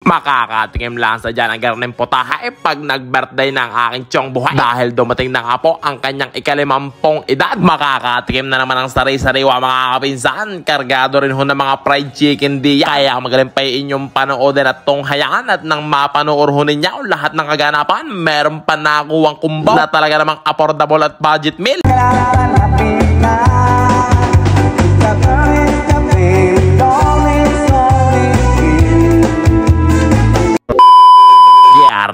Makakatikim lang sa dyan ang garneng potahe pag nag-birthday ng aking tiyong buhay. Dahil dumating na nga po ang kanyang ika-50 edad. Makakatikim na naman ang sari-sariwa mga kapinsan. Kargado rin ho ng mga fried chicken diya. Kaya magaling pa inyong panoodin at tunghayan at nang mapanood ho ninyo lahat ng kaganapan, meron pa nakuwang kumbaw na talaga namang affordable at budget meal.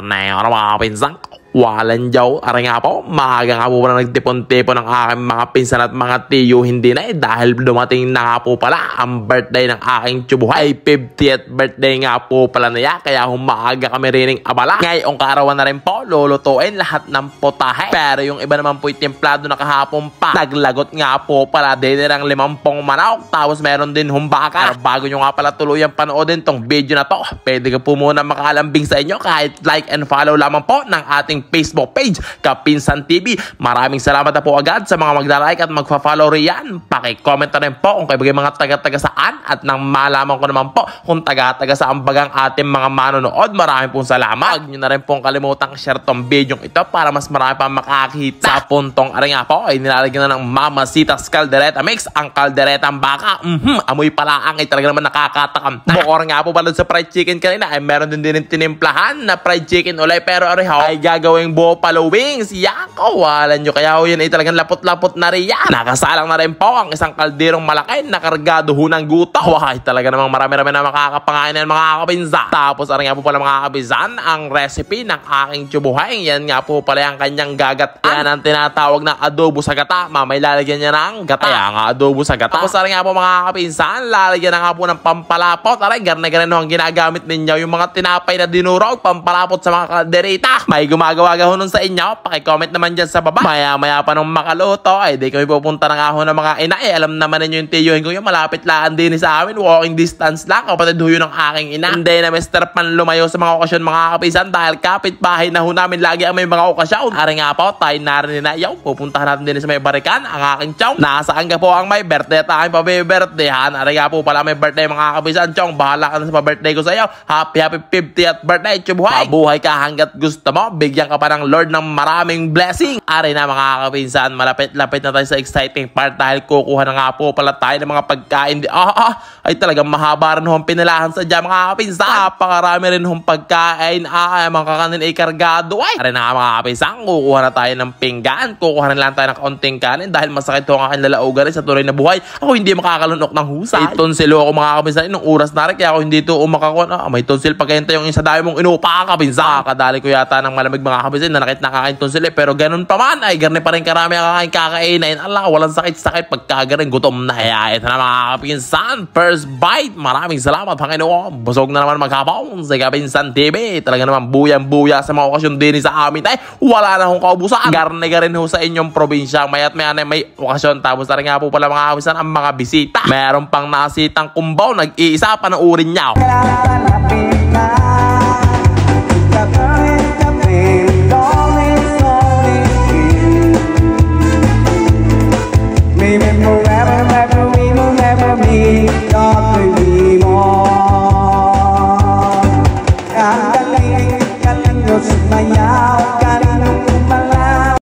Na yun mga kapinsan, walang jaw. Aray nga po, maaga nga po pala nagtipon-tipon ng aking mga pinsan at mga tiyo. Hindi na dahil dumating na nga po pala ang birthday ng aking tsubuhay. 50th birthday nga po pala niya, kaya humaaga kami rining abala. Ngayong kaarawan na rin po, lulutuin lahat ng potahe. Pero yung iba naman po templado na kahapon pa. Naglagot nga po pala din ng 50 manok, tapos meron din humbaka. Bago nyo nga pala tuluyan panoodin tong video na to, pwede ka po muna makaalambing sa inyo kahit like and follow lamang po ng ating Facebook page, Kapinsan TV. Maraming salamat na po agad sa mga magla-like at magfa-follow riyan. Paki-comment na rin po kung kayo mga taga-taga saan at nang malaman ko naman po kung taga-taga saan bagang ating mga manonood. Maraming pong salamat. Huwag nyo na rin pong kalimutang share tong video ito para mas marami pa makakita. Sa puntong aring nga po ay nilalagyan na ng Mamacita's Caldereta Mix ang kalderetang baka. Amoy palaang ay talaga naman nakakatakam. Bukor nga po pala sa fried chicken kanina ay meron din tinimplahan na fried chicken ulay, pero ay gagawin buffalo wings. Yako, walan nyo. Kaya yun ay talagang lapot-lapot na riyan. Nakasalang na rin po ang isang kalderong malaki na kargado ho ng guto. Ay talaga namang marami-rami na makakapangain ng mga kapinsan. Tapos nga po pala mga kapinsan ang recipe ng aking tsubuhay. Yan nga po pala ang kanyang gagat. Yan ang tinatawag na adobo sa gata. Mamay lalagyan niya ng gata. Kaya nga adobo sa gata. Tapos nga po mga kapinsan, lalagyan na nga po ng pampalapot. Aray, garna-garna ang ginagamit ninyo. Yung mga tinapay na dinurog, pampalapot sa mga kaldereta. May gumagawa gahon sa inyo, pakicomment naman dyan sa baba. Maya-maya pa nung makaluto, ay di kami pupunta na nga ho ng mga ina. Alam naman ninyo yung tiyuhin ko yung malapit lang din sa amin. Walking distance lang. Kapatid ho yun ng aking ina. Hindi na Mr. Pan lumayo sa mga okasyon mga kapisan dahil kapit-bahay na ho namin lagi ang may mga okasyon. Ari nga po, tayo narin na yaw. Pupuntahan natin din sa may barikan ang aking chong. Nasaan ka po ang may birthday at aking pa-birthdayhan. Ari nga po pala may birthday mga kapisan. Chong, bahala ka na sa pa-birthday ko sa iyo. Happy 50th birthday, tsubuhay. Mabuhay ka hanggat gusto mo. Bigyan ka pa ng Lord ng maraming blessing. Ari na mga kapinsan, malapit-lapit na tayo sa exciting part dahil kukuha na nga po pala tayo ng mga pagkain. Ay talagang mahaba rin hong pinilahan sa dyan mga kapinsan. Napakarami rin hong pagkain. Mga kakanin ay kargado. Ari na mga kapinsan, kukuha na tayo ng pinggan. Kukuha na lang tayo ng kaunting kanin dahil masakit ho ang aking lalaugan sa tuloy na buhay. Ako hindi makakalunok ng husay. Tonsilo ako mga kapinsan nung oras na rin, kaya ako hindi ito umakakuha. May tonsil pagkahintay yung isa dahil mong inupa kapinsan. Kadali ko yata ng malamig mga kapinsan na nakit nakakain tonsil pero ganun pa man ay garni pa rin karami ang kakainin. Allah, walang sakit-sakit pagkagaling gutom na. Ito na mga kapinsan, first bite. Maraming salamat Panginoon. Busog na naman maghapon sa Kapinsan TV. Talaga naman buyang-buya sa mga okasyon din sa amin. Wala na akong kaubusan. Garni-garin ho sa inyong probinsya. Maya't may okasyon. Tapos na rin nga po pala mga kapinsan ang mga bisita. Meron pang nasitang kumbaw. Nag-iisa, panoorin niya.